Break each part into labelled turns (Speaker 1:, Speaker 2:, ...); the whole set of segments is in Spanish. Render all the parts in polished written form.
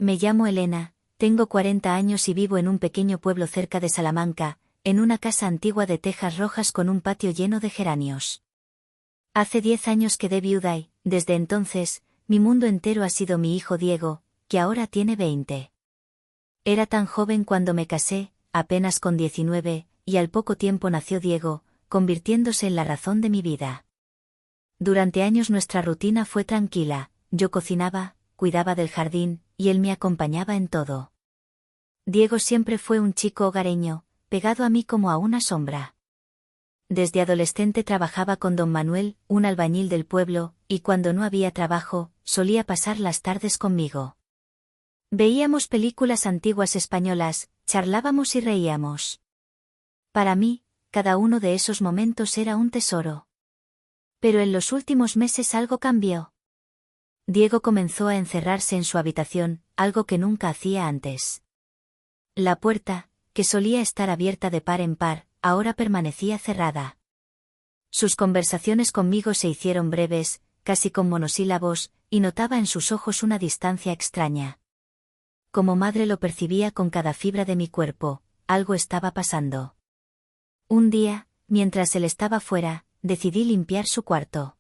Speaker 1: Me llamo Elena, tengo 40 años y vivo en un pequeño pueblo cerca de Salamanca, en una casa antigua de tejas rojas con un patio lleno de geranios. Hace 10 años quedé viuda y, desde entonces, mi mundo entero ha sido mi hijo Diego, que ahora tiene 20. Era tan joven cuando me casé, apenas con 19, y al poco tiempo nació Diego, convirtiéndose en la razón de mi vida. Durante años nuestra rutina fue tranquila, yo cocinaba, cuidaba del jardín, y él me acompañaba en todo. Diego siempre fue un chico hogareño, pegado a mí como a una sombra. Desde adolescente trabajaba con don Manuel, un albañil del pueblo, y cuando no había trabajo, solía pasar las tardes conmigo. Veíamos películas antiguas españolas, charlábamos y reíamos. Para mí, cada uno de esos momentos era un tesoro. Pero en los últimos meses algo cambió. Diego comenzó a encerrarse en su habitación, algo que nunca hacía antes. La puerta, que solía estar abierta de par en par, ahora permanecía cerrada. Sus conversaciones conmigo se hicieron breves, casi con monosílabos, y notaba en sus ojos una distancia extraña. Como madre lo percibía con cada fibra de mi cuerpo, algo estaba pasando. Un día, mientras él estaba fuera, decidí limpiar su cuarto.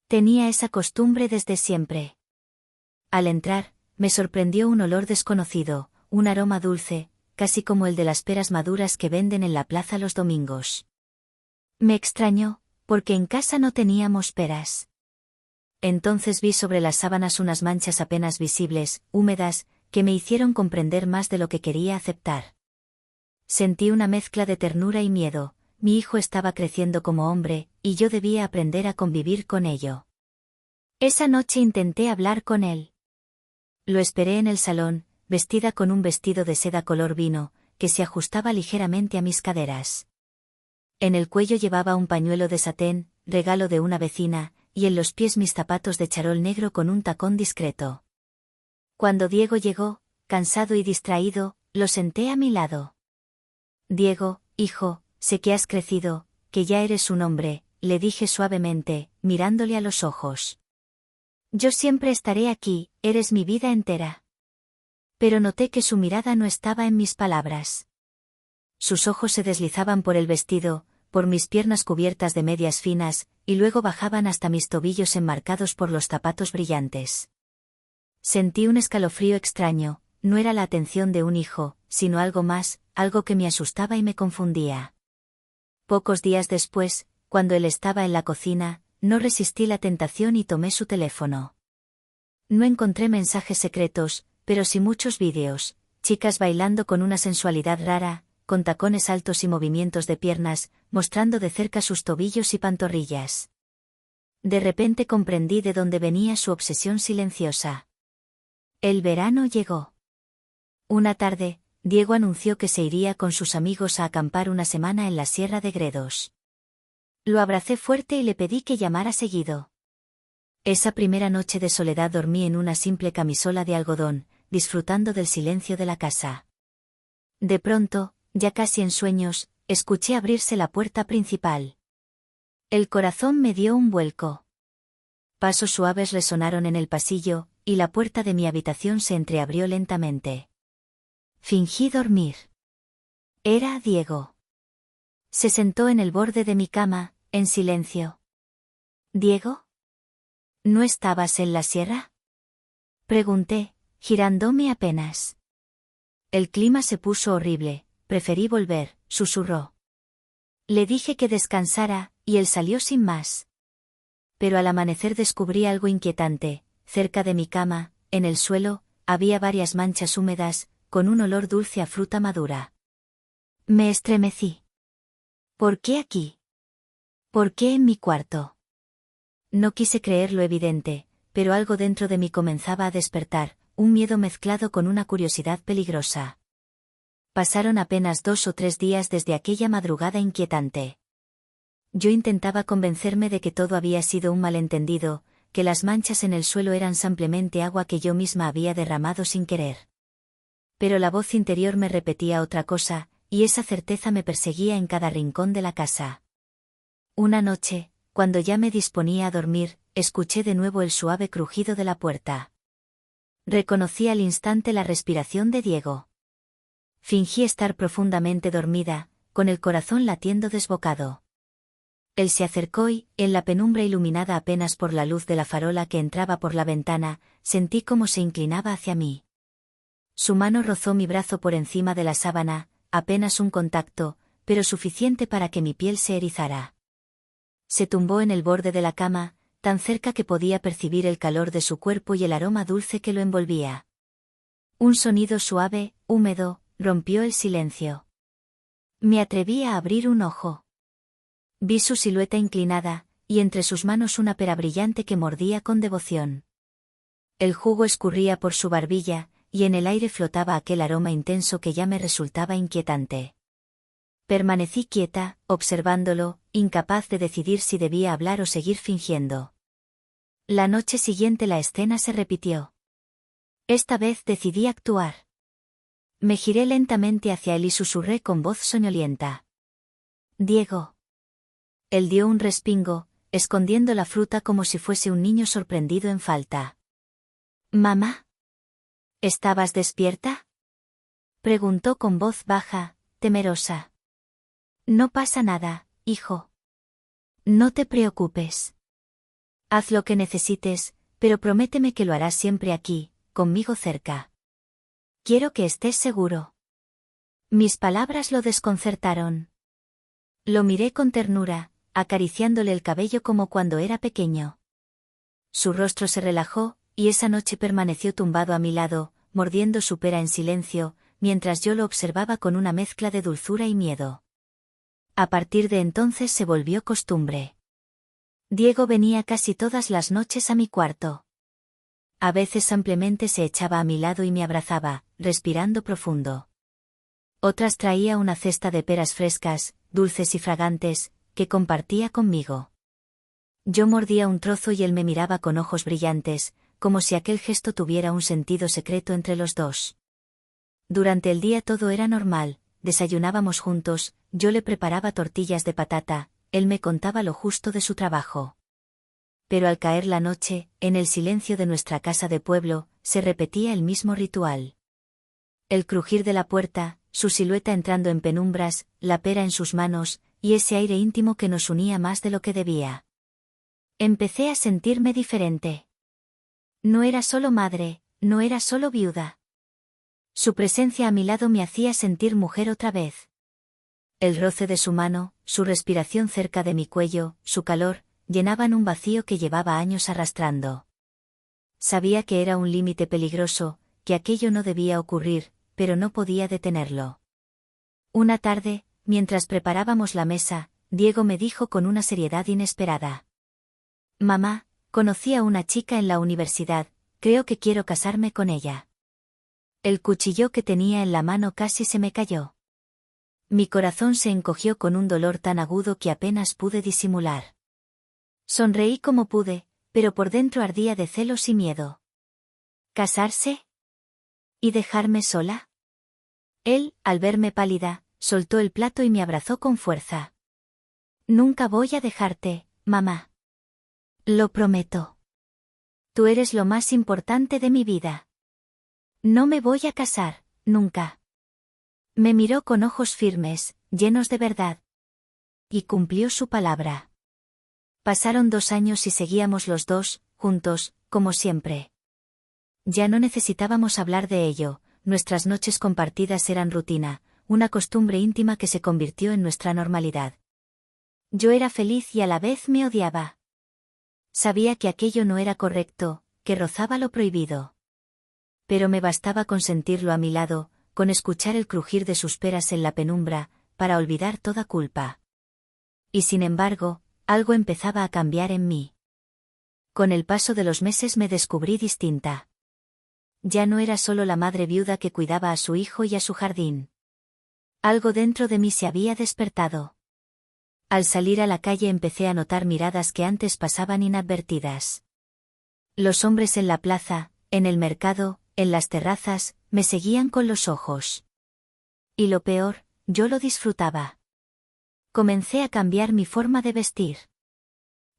Speaker 1: Tenía esa costumbre desde siempre. Al entrar, me sorprendió un olor desconocido, un aroma dulce, casi como el de las peras maduras que venden en la plaza los domingos. Me extrañó, porque en casa no teníamos peras. Entonces vi sobre las sábanas unas manchas apenas visibles, húmedas, que me hicieron comprender más de lo que quería aceptar. Sentí una mezcla de ternura y miedo. Mi hijo estaba creciendo como hombre, y yo debía aprender a convivir con ello. Esa noche intenté hablar con él. Lo esperé en el salón, vestida con un vestido de seda color vino, que se ajustaba ligeramente a mis caderas. En el cuello llevaba un pañuelo de satén, regalo de una vecina, y en los pies mis zapatos de charol negro con un tacón discreto. Cuando Diego llegó, cansado y distraído, lo senté a mi lado. Diego, hijo, sé que has crecido, que ya eres un hombre, le dije suavemente, mirándole a los ojos. Yo siempre estaré aquí, eres mi vida entera. Pero noté que su mirada no estaba en mis palabras. Sus ojos se deslizaban por el vestido, por mis piernas cubiertas de medias finas, y luego bajaban hasta mis tobillos enmarcados por los zapatos brillantes. Sentí un escalofrío extraño, no era la atención de un hijo, sino algo más, algo que me asustaba y me confundía. Pocos días después, cuando él estaba en la cocina, no resistí la tentación y tomé su teléfono. No encontré mensajes secretos, pero sí muchos vídeos, chicas bailando con una sensualidad rara, con tacones altos y movimientos de piernas, mostrando de cerca sus tobillos y pantorrillas. De repente comprendí de dónde venía su obsesión silenciosa. El verano llegó. Una tarde, Diego anunció que se iría con sus amigos a acampar una semana en la Sierra de Gredos. Lo abracé fuerte y le pedí que llamara seguido. Esa primera noche de soledad dormí en una simple camisola de algodón, disfrutando del silencio de la casa. De pronto, ya casi en sueños, escuché abrirse la puerta principal. El corazón me dio un vuelco. Pasos suaves resonaron en el pasillo, y la puerta de mi habitación se entreabrió lentamente. Fingí dormir. Era Diego. Se sentó en el borde de mi cama, en silencio. ¿Diego? ¿No estabas en la sierra? Pregunté, girándome apenas. El clima se puso horrible, preferí volver, susurró. Le dije que descansara, y él salió sin más. Pero al amanecer descubrí algo inquietante. Cerca de mi cama, en el suelo, había varias manchas húmedas, con un olor dulce a fruta madura. Me estremecí. ¿Por qué aquí? ¿Por qué en mi cuarto? No quise creer lo evidente, pero algo dentro de mí comenzaba a despertar, un miedo mezclado con una curiosidad peligrosa. Pasaron apenas 2 o 3 días desde aquella madrugada inquietante. Yo intentaba convencerme de que todo había sido un malentendido, que las manchas en el suelo eran simplemente agua que yo misma había derramado sin querer. Pero la voz interior me repetía otra cosa, y esa certeza me perseguía en cada rincón de la casa. Una noche, cuando ya me disponía a dormir, escuché de nuevo el suave crujido de la puerta. Reconocí al instante la respiración de Diego. Fingí estar profundamente dormida, con el corazón latiendo desbocado. Él se acercó y, en la penumbra iluminada apenas por la luz de la farola que entraba por la ventana, sentí cómo se inclinaba hacia mí. Su mano rozó mi brazo por encima de la sábana, apenas un contacto, pero suficiente para que mi piel se erizara. Se tumbó en el borde de la cama, tan cerca que podía percibir el calor de su cuerpo y el aroma dulce que lo envolvía. Un sonido suave, húmedo, rompió el silencio. Me atreví a abrir un ojo. Vi su silueta inclinada, y entre sus manos una pera brillante que mordía con devoción. El jugo escurría por su barbilla, y en el aire flotaba aquel aroma intenso que ya me resultaba inquietante. Permanecí quieta, observándolo, incapaz de decidir si debía hablar o seguir fingiendo. La noche siguiente la escena se repitió. Esta vez decidí actuar. Me giré lentamente hacia él y susurré con voz soñolienta. Diego. Él dio un respingo, escondiendo la fruta como si fuese un niño sorprendido en falta. ¿Mamá? ¿Estabas despierta? Preguntó con voz baja, temerosa. No pasa nada, hijo. No te preocupes. Haz lo que necesites, pero prométeme que lo harás siempre aquí, conmigo cerca. Quiero que estés seguro. Mis palabras lo desconcertaron. Lo miré con ternura, acariciándole el cabello como cuando era pequeño. Su rostro se relajó, y esa noche permaneció tumbado a mi lado, mordiendo su pera en silencio, mientras yo lo observaba con una mezcla de dulzura y miedo. A partir de entonces se volvió costumbre. Diego venía casi todas las noches a mi cuarto. A veces ampliamente se echaba a mi lado y me abrazaba, respirando profundo. Otras traía una cesta de peras frescas, dulces y fragantes, que compartía conmigo. Yo mordía un trozo y él me miraba con ojos brillantes, como si aquel gesto tuviera un sentido secreto entre los dos. Durante el día todo era normal, desayunábamos juntos, yo le preparaba tortillas de patata, él me contaba lo justo de su trabajo. Pero al caer la noche, en el silencio de nuestra casa de pueblo, se repetía el mismo ritual. El crujir de la puerta, su silueta entrando en penumbras, la pera en sus manos, y ese aire íntimo que nos unía más de lo que debía. Empecé a sentirme diferente. No era solo madre, no era solo viuda. Su presencia a mi lado me hacía sentir mujer otra vez. El roce de su mano, su respiración cerca de mi cuello, su calor, llenaban un vacío que llevaba años arrastrando. Sabía que era un límite peligroso, que aquello no debía ocurrir, pero no podía detenerlo. Una tarde, mientras preparábamos la mesa, Diego me dijo con una seriedad inesperada. Mamá, conocí a una chica en la universidad, creo que quiero casarme con ella. El cuchillo que tenía en la mano casi se me cayó. Mi corazón se encogió con un dolor tan agudo que apenas pude disimular. Sonreí como pude, pero por dentro ardía de celos y miedo. ¿Casarse? ¿Y dejarme sola? Él, al verme pálida, soltó el plato y me abrazó con fuerza. Nunca voy a dejarte, mamá. Lo prometo. Tú eres lo más importante de mi vida. No me voy a casar, nunca. Me miró con ojos firmes, llenos de verdad. Y cumplió su palabra. Pasaron 2 años y seguíamos los dos, juntos, como siempre. Ya no necesitábamos hablar de ello, nuestras noches compartidas eran rutina, una costumbre íntima que se convirtió en nuestra normalidad. Yo era feliz y a la vez me odiaba. Sabía que aquello no era correcto, que rozaba lo prohibido. Pero me bastaba con sentirlo a mi lado, con escuchar el crujir de sus peras en la penumbra, para olvidar toda culpa. Y sin embargo, algo empezaba a cambiar en mí. Con el paso de los meses me descubrí distinta. Ya no era solo la madre viuda que cuidaba a su hijo y a su jardín. Algo dentro de mí se había despertado. Al salir a la calle empecé a notar miradas que antes pasaban inadvertidas. Los hombres en la plaza, en el mercado, en las terrazas, me seguían con los ojos. Y lo peor, yo lo disfrutaba. Comencé a cambiar mi forma de vestir.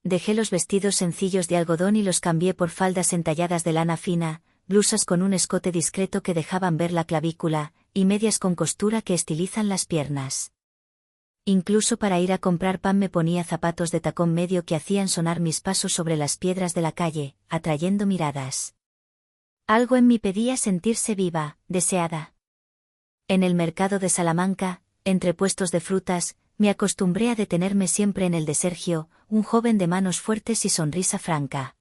Speaker 1: Dejé los vestidos sencillos de algodón y los cambié por faldas entalladas de lana fina, blusas con un escote discreto que dejaban ver la clavícula, y medias con costura que estilizan las piernas. Incluso para ir a comprar pan me ponía zapatos de tacón medio que hacían sonar mis pasos sobre las piedras de la calle, atrayendo miradas. Algo en mí pedía sentirse viva, deseada. En el mercado de Salamanca, entre puestos de frutas, me acostumbré a detenerme siempre en el de Sergio, un joven de manos fuertes y sonrisa franca.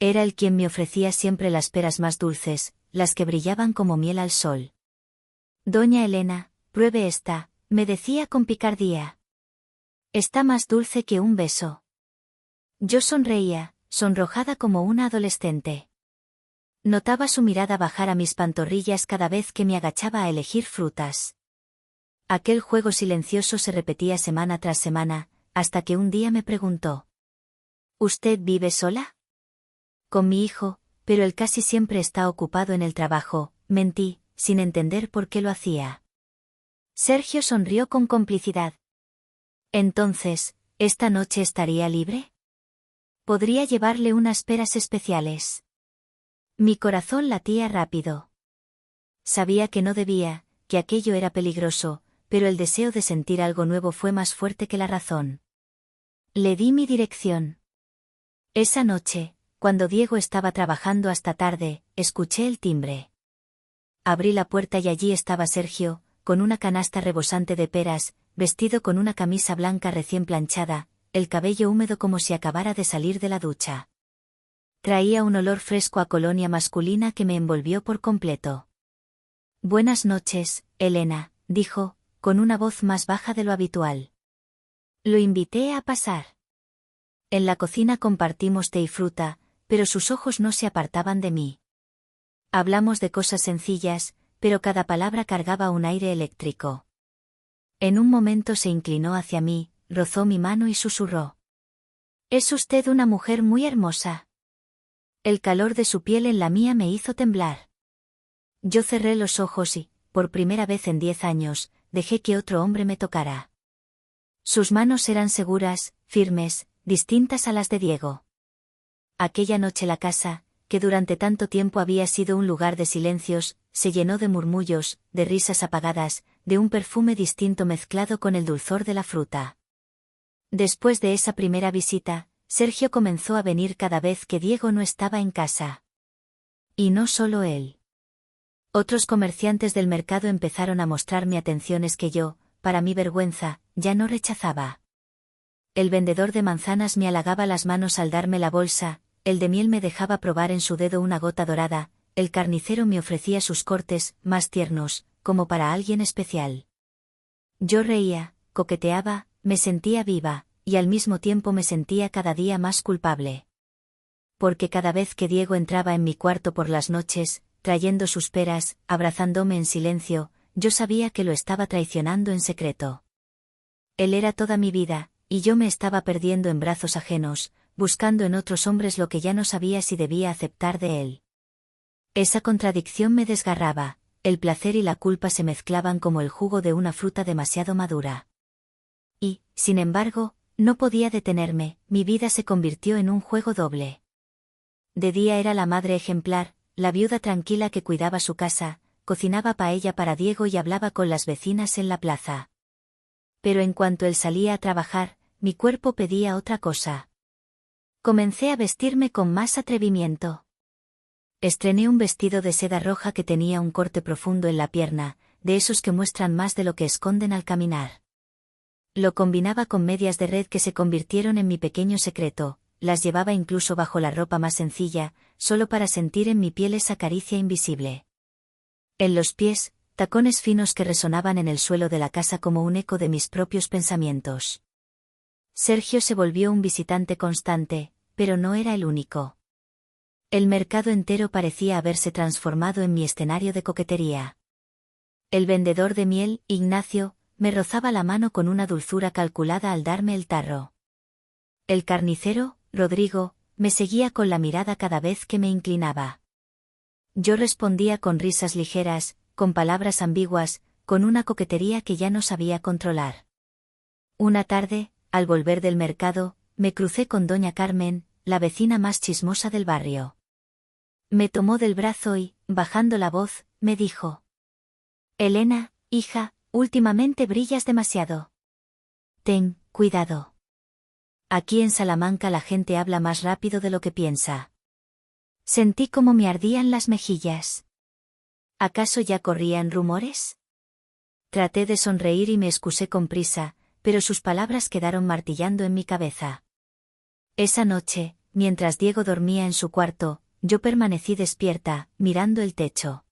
Speaker 1: Era él quien me ofrecía siempre las peras más dulces, las que brillaban como miel al sol. Doña Elena, pruebe esta, me decía con picardía. Está más dulce que un beso. Yo sonreía, sonrojada como una adolescente. Notaba su mirada bajar a mis pantorrillas cada vez que me agachaba a elegir frutas. Aquel juego silencioso se repetía semana tras semana, hasta que un día me preguntó: ¿Usted vive sola? Con mi hijo, pero él casi siempre está ocupado en el trabajo, mentí, sin entender por qué lo hacía. Sergio sonrió con complicidad. Entonces, ¿esta noche estaría libre? Podría llevarle unas peras especiales. Mi corazón latía rápido. Sabía que no debía, que aquello era peligroso, pero el deseo de sentir algo nuevo fue más fuerte que la razón. Le di mi dirección. Esa noche, cuando Diego estaba trabajando hasta tarde, escuché el timbre. Abrí la puerta y allí estaba Sergio, con una canasta rebosante de peras, vestido con una camisa blanca recién planchada, el cabello húmedo como si acabara de salir de la ducha. Traía un olor fresco a colonia masculina que me envolvió por completo. Buenas noches, Elena, dijo, con una voz más baja de lo habitual. Lo invité a pasar. En la cocina compartimos té y fruta, pero sus ojos no se apartaban de mí. Hablamos de cosas sencillas, pero cada palabra cargaba un aire eléctrico. En un momento se inclinó hacia mí, rozó mi mano y susurró: «Es usted una mujer muy hermosa». El calor de su piel en la mía me hizo temblar. Yo cerré los ojos y, por primera vez en 10 años, dejé que otro hombre me tocara. Sus manos eran seguras, firmes, distintas a las de Diego. Aquella noche la casa, que durante tanto tiempo había sido un lugar de silencios, se llenó de murmullos, de risas apagadas, de un perfume distinto mezclado con el dulzor de la fruta. Después de esa primera visita, Sergio comenzó a venir cada vez que Diego no estaba en casa. Y no solo él. Otros comerciantes del mercado empezaron a mostrarme atenciones que yo, para mi vergüenza, ya no rechazaba. El vendedor de manzanas me halagaba las manos al darme la bolsa, el de miel me dejaba probar en su dedo una gota dorada, el carnicero me ofrecía sus cortes, más tiernos, como para alguien especial. Yo reía, coqueteaba, me sentía viva, y al mismo tiempo me sentía cada día más culpable. Porque cada vez que Diego entraba en mi cuarto por las noches, trayendo sus peras, abrazándome en silencio, yo sabía que lo estaba traicionando en secreto. Él era toda mi vida, y yo me estaba perdiendo en brazos ajenos, buscando en otros hombres lo que ya no sabía si debía aceptar de él. Esa contradicción me desgarraba, el placer y la culpa se mezclaban como el jugo de una fruta demasiado madura. Y, sin embargo, no podía detenerme, mi vida se convirtió en un juego doble. De día era la madre ejemplar, la viuda tranquila que cuidaba su casa, cocinaba paella para Diego y hablaba con las vecinas en la plaza. Pero en cuanto él salía a trabajar, mi cuerpo pedía otra cosa. Comencé a vestirme con más atrevimiento. Estrené un vestido de seda roja que tenía un corte profundo en la pierna, de esos que muestran más de lo que esconden al caminar. Lo combinaba con medias de red que se convirtieron en mi pequeño secreto, las llevaba incluso bajo la ropa más sencilla, solo para sentir en mi piel esa caricia invisible. En los pies, tacones finos que resonaban en el suelo de la casa como un eco de mis propios pensamientos. Sergio se volvió un visitante constante, pero no era el único. El mercado entero parecía haberse transformado en mi escenario de coquetería. El vendedor de miel, Ignacio, me rozaba la mano con una dulzura calculada al darme el tarro. El carnicero, Rodrigo, me seguía con la mirada cada vez que me inclinaba. Yo respondía con risas ligeras, con palabras ambiguas, con una coquetería que ya no sabía controlar. Una tarde, al volver del mercado, me crucé con doña Carmen, la vecina más chismosa del barrio. Me tomó del brazo y, bajando la voz, me dijo: Elena, hija, últimamente brillas demasiado. Ten cuidado. Aquí en Salamanca la gente habla más rápido de lo que piensa. Sentí como me ardían las mejillas. ¿Acaso ya corrían rumores? Traté de sonreír y me excusé con prisa, pero sus palabras quedaron martillando en mi cabeza. Esa noche, mientras Diego dormía en su cuarto, yo permanecí despierta, mirando el techo.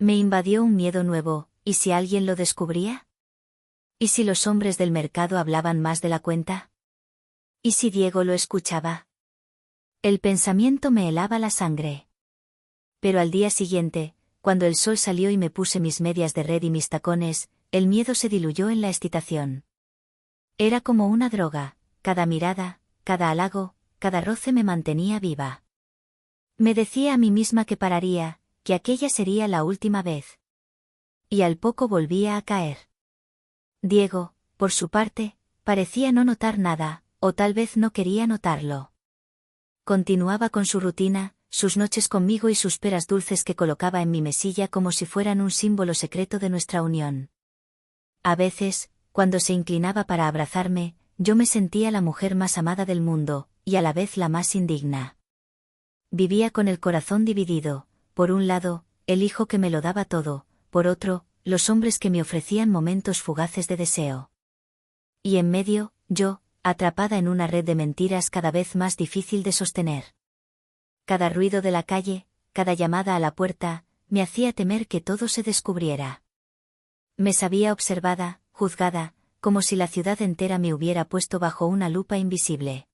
Speaker 1: Me invadió un miedo nuevo, ¿y si alguien lo descubría? ¿Y si los hombres del mercado hablaban más de la cuenta? ¿Y si Diego lo escuchaba? El pensamiento me helaba la sangre. Pero al día siguiente, cuando el sol salió y me puse mis medias de red y mis tacones, el miedo se diluyó en la excitación. Era como una droga, cada mirada, cada halago, cada roce me mantenía viva. Me decía a mí misma que pararía, que aquella sería la última vez. Y al poco volvía a caer. Diego, por su parte, parecía no notar nada, o tal vez no quería notarlo. Continuaba con su rutina, sus noches conmigo y sus peras dulces que colocaba en mi mesilla como si fueran un símbolo secreto de nuestra unión. A veces, cuando se inclinaba para abrazarme, yo me sentía la mujer más amada del mundo, y a la vez la más indigna. Vivía con el corazón dividido, por un lado, el hijo que me lo daba todo, por otro, los hombres que me ofrecían momentos fugaces de deseo. Y en medio, yo, atrapada en una red de mentiras cada vez más difícil de sostener. Cada ruido de la calle, cada llamada a la puerta, me hacía temer que todo se descubriera. Me sabía observada, juzgada, como si la ciudad entera me hubiera puesto bajo una lupa invisible.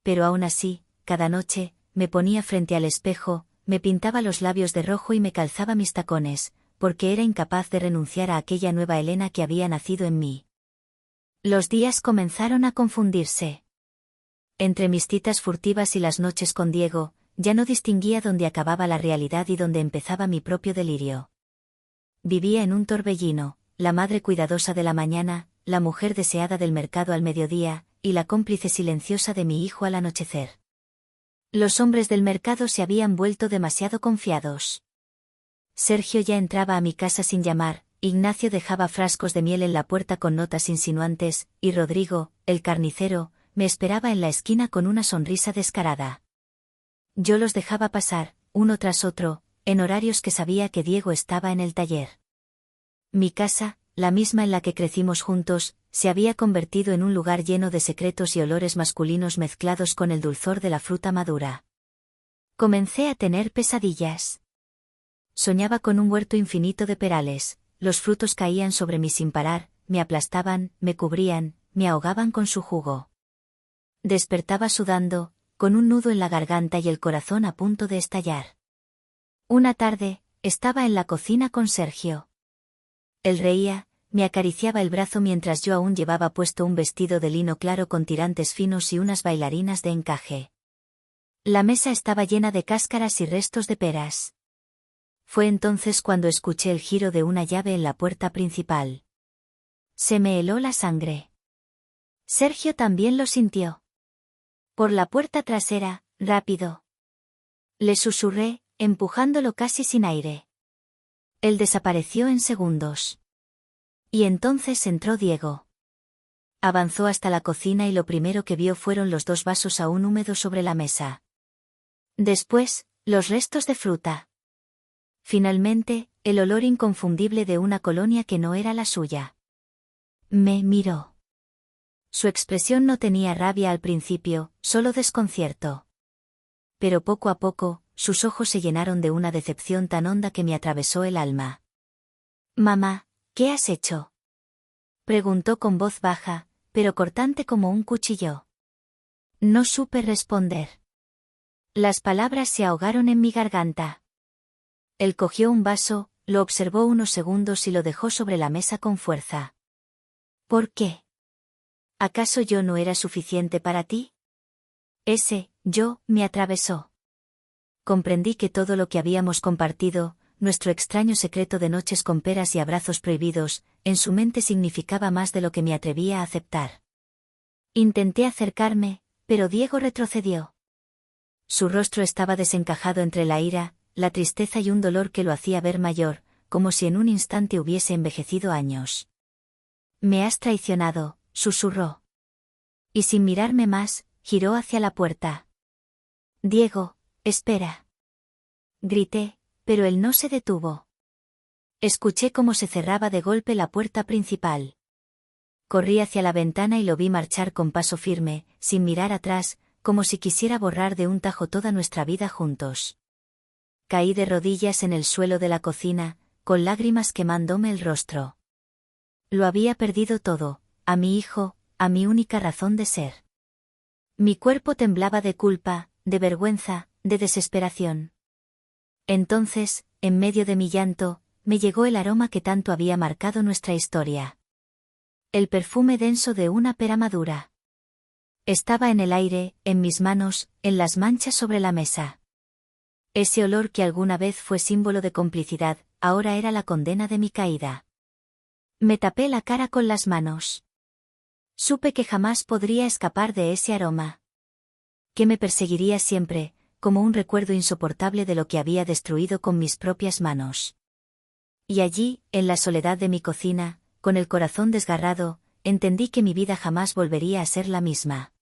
Speaker 1: Pero aún así, cada noche, me ponía frente al espejo, me pintaba los labios de rojo y me calzaba mis tacones, porque era incapaz de renunciar a aquella nueva Elena que había nacido en mí. Los días comenzaron a confundirse. Entre mis citas furtivas y las noches con Diego, ya no distinguía dónde acababa la realidad y dónde empezaba mi propio delirio. Vivía en un torbellino, la madre cuidadosa de la mañana, la mujer deseada del mercado al mediodía, y la cómplice silenciosa de mi hijo al anochecer. Los hombres del mercado se habían vuelto demasiado confiados. Sergio ya entraba a mi casa sin llamar, Ignacio dejaba frascos de miel en la puerta con notas insinuantes, y Rodrigo, el carnicero, me esperaba en la esquina con una sonrisa descarada. Yo los dejaba pasar, uno tras otro, en horarios que sabía que Diego estaba en el taller. Mi casa, la misma en la que crecimos juntos, se había convertido en un lugar lleno de secretos y olores masculinos mezclados con el dulzor de la fruta madura. Comencé a tener pesadillas. Soñaba con un huerto infinito de perales, los frutos caían sobre mí sin parar, me aplastaban, me cubrían, me ahogaban con su jugo. Despertaba sudando, con un nudo en la garganta y el corazón a punto de estallar. Una tarde, estaba en la cocina con Sergio. Él reía, me acariciaba el brazo mientras yo aún llevaba puesto un vestido de lino claro con tirantes finos y unas bailarinas de encaje. La mesa estaba llena de cáscaras y restos de peras. Fue entonces cuando escuché el giro de una llave en la puerta principal. Se me heló la sangre. Sergio también lo sintió. Por la puerta trasera, rápido. Le susurré, empujándolo casi sin aire. Él desapareció en segundos. Y entonces entró Diego. Avanzó hasta la cocina y lo primero que vio fueron los 2 vasos aún húmedos sobre la mesa. Después, los restos de fruta. Finalmente, el olor inconfundible de una colonia que no era la suya. Me miró. Su expresión no tenía rabia al principio, solo desconcierto. Pero poco a poco, sus ojos se llenaron de una decepción tan honda que me atravesó el alma. «Mamá, ¿qué has hecho?», preguntó con voz baja, pero cortante como un cuchillo. No supe responder. Las palabras se ahogaron en mi garganta. Él cogió un vaso, lo observó unos segundos y lo dejó sobre la mesa con fuerza. ¿Por qué? ¿Acaso yo no era suficiente para ti? Ese yo me atravesó. Comprendí que todo lo que habíamos compartido, nuestro extraño secreto de noches con peras y abrazos prohibidos, en su mente significaba más de lo que me atrevía a aceptar. Intenté acercarme, pero Diego retrocedió. Su rostro estaba desencajado entre la ira, la tristeza y un dolor que lo hacía ver mayor, como si en un instante hubiese envejecido años. «Me has traicionado», susurró. Y sin mirarme más, giró hacia la puerta. «Diego, espera». Grité, pero él no se detuvo. Escuché cómo se cerraba de golpe la puerta principal. Corrí hacia la ventana y lo vi marchar con paso firme, sin mirar atrás, como si quisiera borrar de un tajo toda nuestra vida juntos. Caí de rodillas en el suelo de la cocina, con lágrimas quemándome el rostro. Lo había perdido todo, a mi hijo, a mi única razón de ser. Mi cuerpo temblaba de culpa, de vergüenza, de desesperación. Entonces, en medio de mi llanto, me llegó el aroma que tanto había marcado nuestra historia. El perfume denso de una pera madura. Estaba en el aire, en mis manos, en las manchas sobre la mesa. Ese olor que alguna vez fue símbolo de complicidad, ahora era la condena de mi caída. Me tapé la cara con las manos. Supe que jamás podría escapar de ese aroma. Que me perseguiría siempre, como un recuerdo insoportable de lo que había destruido con mis propias manos. Y allí, en la soledad de mi cocina, con el corazón desgarrado, entendí que mi vida jamás volvería a ser la misma.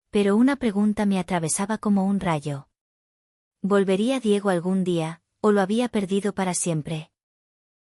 Speaker 1: Pero una pregunta me atravesaba como un rayo. ¿Volvería Diego algún día, o lo había perdido para siempre?